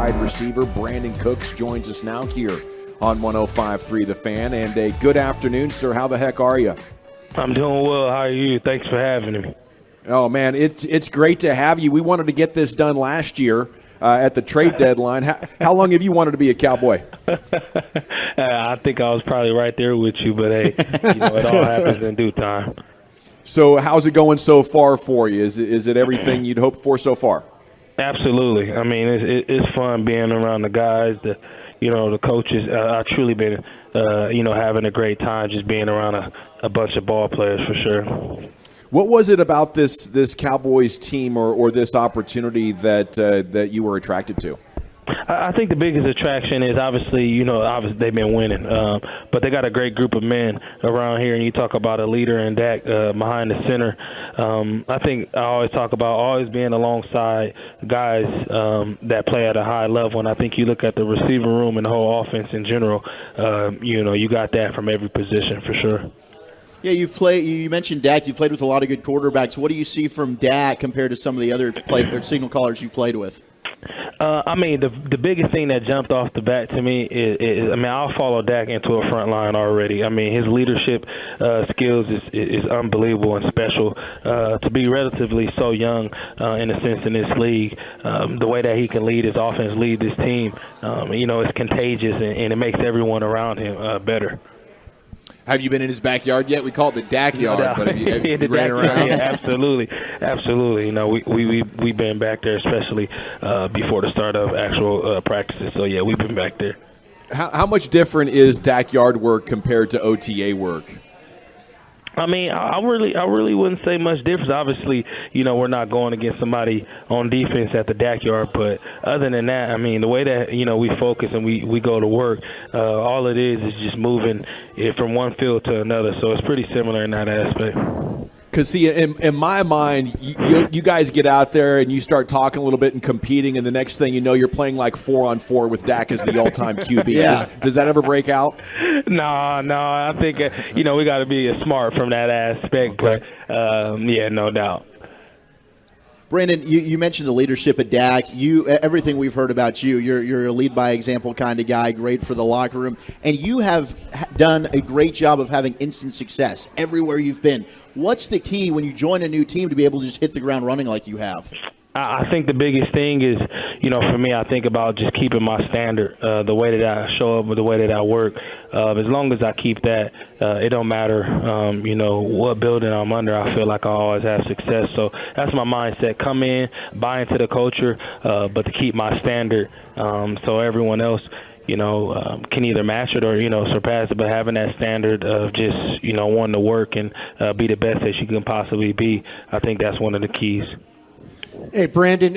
wide receiver Brandin Cooks joins us now here on 105.3 The Fan. And a good afternoon, sir. How the heck are you? I'm doing well. How are you? Thanks for having me. Oh, man, it's great to have you. We wanted to get this done last year at the trade deadline. How long have you wanted to be a Cowboy? I think I was probably right there with you, but, hey, it all happens in due time. So how's it going so far for you? Is it everything you'd hoped for so far? Absolutely. I mean, it's fun being around the guys, the coaches. I've truly been, having a great time just being around a bunch of ball players for sure. What was it about this Cowboys team or this opportunity that you were attracted to? I think the biggest attraction is obviously they've been winning, but they got a great group of men around here. And you talk about a leader in Dak behind the center. I think I always talk about always being alongside guys that play at a high level. And I think you look at the receiver room and the whole offense in general. You got that from every position for sure. Yeah, you mentioned Dak. You played with a lot of good quarterbacks. What do you see from Dak compared to some of the other signal callers you played with? The biggest thing that jumped off the bat to me is I'll follow Dak into a front line already. I mean, his leadership skills is unbelievable and special. To be relatively so young in a sense in this league, the way that he can lead his offense, lead his team, it's contagious and it makes everyone around him better. Have you been in his backyard yet? We call it the Dak yard, but have you ran around? Yeah, absolutely. We've been back there, especially before the start of actual practices. So, yeah, we've been back there. How much different is Dak yard work compared to OTA work? I mean, I really wouldn't say much difference. Obviously, we're not going against somebody on defense at the Dak yard, but other than that, I mean, the way that, we focus and we go to work, all it is just moving it from one field to another. So it's pretty similar in that aspect. Because, see, in my mind, you guys get out there and you start talking a little bit and competing, and the next thing you know, you're playing like 4-on-4 with Dak as the all-time QB. Yeah. Does that ever break out? No. I think, we got to be smart from that aspect. Okay. But, no doubt. Brandin, you mentioned the leadership at Dak. Everything we've heard about you're a lead-by-example kind of guy, great for the locker room. And you have done a great job of having instant success everywhere you've been. What's the key when you join a new team to be able to just hit the ground running like you have? I think the biggest thing is, for me, I think about just keeping my standard, the way that I show up, the way that I work. As long as I keep that, it don't matter, what building I'm under. I feel like I always have success. So that's my mindset. Come in, buy into the culture, but to keep my standard so everyone else, can either match it or, surpass it. But having that standard of just, wanting to work and be the best that you can possibly be, I think that's one of the keys. Hey, Brandin,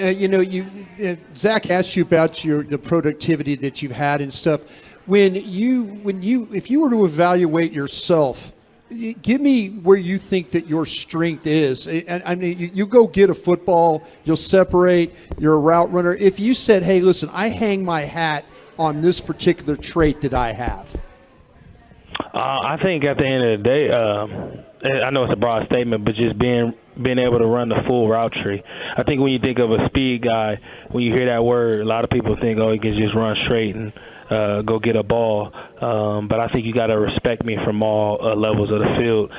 Zach asked you about the productivity that you've had and stuff. If you were to evaluate yourself, give me where you think that your strength is. I mean, you go get a football, you'll separate, you're a route runner. If you said, hey, listen, I hang my hat on this particular trait that I have. I think at the end of the day, I know it's a broad statement, but just being able to run the full route tree. I think when you think of a speed guy, when you hear that word, a lot of people think, he can just run straight and go get a ball. But I think you got to respect me from all levels of the field.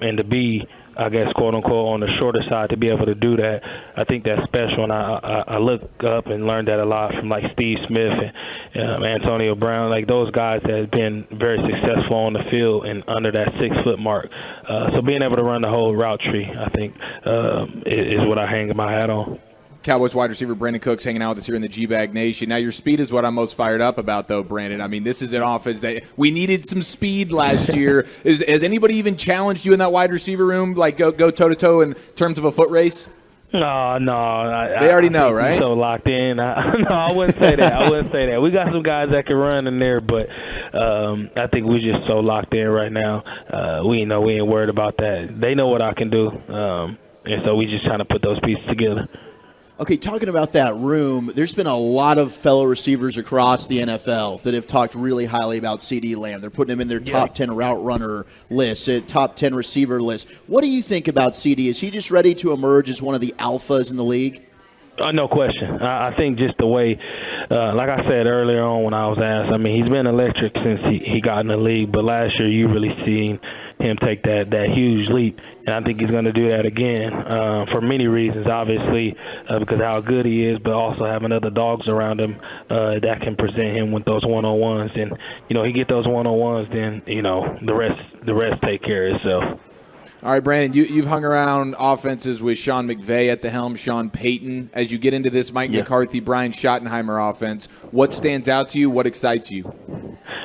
And to be, I guess, quote unquote, on the shorter side, to be able to do that, I think that's special. And I look up and learned that a lot from like Steve Smith and Antonio Brown, like those guys that have been very successful on the field and under that 6-foot mark. So being able to run the whole route tree, I think, is what I hang my hat on. Cowboys wide receiver Brandin Cooks hanging out with us here in the GBag Nation. Now, your speed is what I'm most fired up about, though, Brandin. I mean, this is an offense that we needed some speed last year. Has anybody even challenged you in that wide receiver room, like go toe-to-toe in terms of a foot race? No. They already know, right? So locked in. No, I wouldn't say that. We got some guys that can run in there, but I think we're just so locked in right now. We ain't worried about that. They know what I can do, and so we just trying to put those pieces together. Okay, talking about that room, there's been a lot of fellow receivers across the NFL that have talked really highly about CeeDee Lamb. They're putting him in their top 10 route runner list, top 10 receiver list. What do you think about CeeDee? Is he just ready to emerge as one of the alphas in the league? No question. I think just the way, like I said earlier on when I was asked, I mean, he's been electric since he got in the league, but last year you really seen him take that huge leap, and I think he's going to do that again for many reasons, obviously, because of how good he is, but also having other dogs around him that can present him with those one-on-ones. And, he get those one-on-ones, then, the rest take care of itself. All right, Brandin, you've hung around offenses with Sean McVay at the helm, Sean Payton. As you get into this Mike McCarthy, Brian Schottenheimer offense, what stands out to you? What excites you?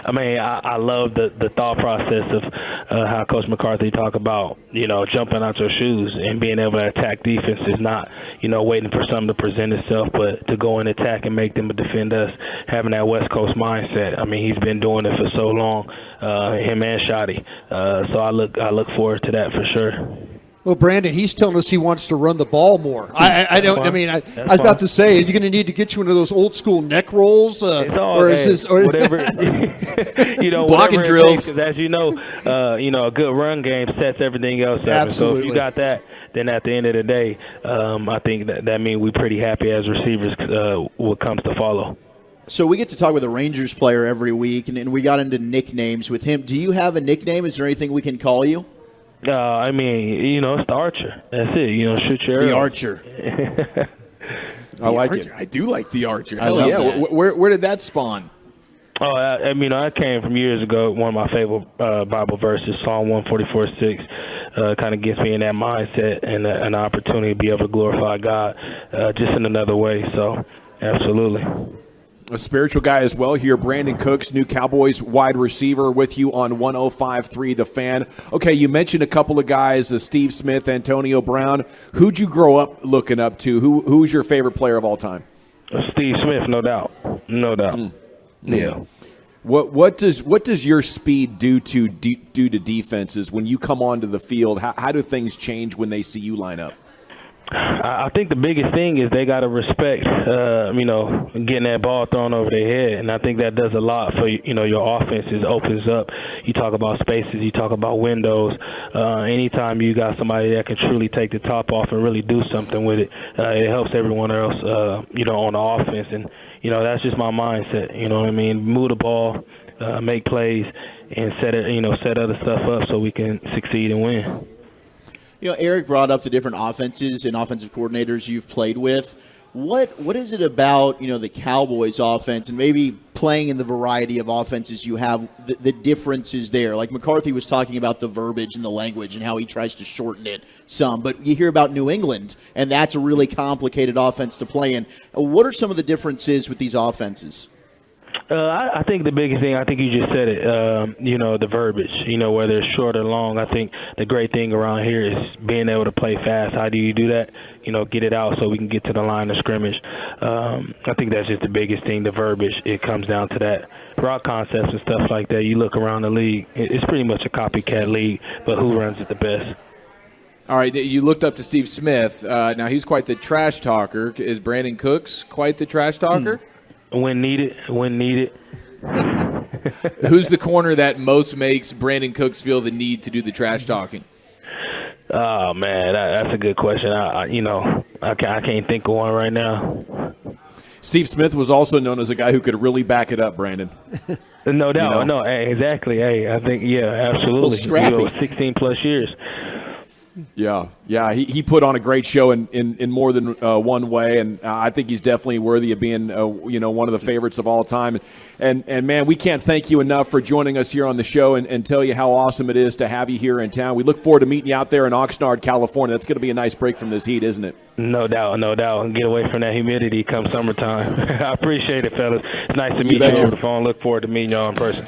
I mean, I love the thought process of how Coach McCarthy talk about, jumping out your shoes and being able to attack defenses, not, waiting for something to present itself, but to go and attack and make them defend us, having that West Coast mindset. I mean, he's been doing it for so long, him and Shotty. So I look forward to that for sure. Well, Brandin, he's telling us he wants to run the ball more. I was about to say, are you going to need to get you one of those old school neck rolls, whatever? Blocking drills. Because as you know, a good run game sets everything else up. Absolutely. So if you got that, then at the end of the day, I think that means we're pretty happy as receivers what comes to follow. So we get to talk with a Rangers player every week, and we got into nicknames with him. Do you have a nickname? Is there anything we can call you? I mean, it's the Archer. That's it. Shoot your arrow. The Archer. I like it. I do like the Archer. I love that. Where did that spawn? Oh, I came from years ago. One of my favorite Bible verses, Psalm 144:6, kind of gets me in that mindset and an opportunity to be able to glorify God just in another way. So, absolutely. A spiritual guy as well here, Brandin Cooks, new Cowboys wide receiver with you on 105.3 The Fan. Okay, you mentioned a couple of guys, Steve Smith, Antonio Brown. Who'd you grow up looking up to? Who's your favorite player of all time? Steve Smith, no doubt. Yeah. What does your speed do to defenses when you come onto the field? How do things change when they see you line up? I think the biggest thing is they got to respect, getting that ball thrown over their head. And I think that does a lot for, your offense. It opens up. You talk about spaces. You talk about windows. Anytime you got somebody that can truly take the top off and really do something with it, it helps everyone else, on the offense. And, that's just my mindset. You know what I mean? Move the ball, make plays, and set other stuff up so we can succeed and win. Eric brought up the different offenses and offensive coordinators you've played with. What is it about, the Cowboys offense and maybe playing in the variety of offenses you have, the differences there? Like McCarthy was talking about the verbiage and the language and how he tries to shorten it some. But you hear about New England, and that's a really complicated offense to play in. What are some of the differences with these offenses? I think the biggest thing, I think you just said it, the verbiage, whether it's short or long. I think the great thing around here is being able to play fast. How do you do that? Get it out so we can get to the line of scrimmage. I think that's just the biggest thing, the verbiage. It comes down to that. Route concepts and stuff like that, you look around the league, it's pretty much a copycat league, but who runs it the best? All right, you looked up to Steve Smith. Now, he's quite the trash talker. Is Brandin Cooks quite the trash talker? When needed. Who's the corner that most makes Brandin Cooks feel the need to do the trash talking? Oh, man, that's a good question. I can't think of one right now. Steve Smith was also known as a guy who could really back it up, Brandin. No doubt. No, exactly. Hey, I think, absolutely. 16-plus years. Yeah. He put on a great show in more than one way, and I think he's definitely worthy of being one of the favorites of all time. And man, we can't thank you enough for joining us here on the show and tell you how awesome it is to have you here in town. We look forward to meeting you out there in Oxnard, California. That's going to be a nice break from this heat, isn't it? No doubt. And get away from that humidity come summertime. I appreciate it, fellas. It's nice to meet you over the phone. Look forward to meeting y'all in person.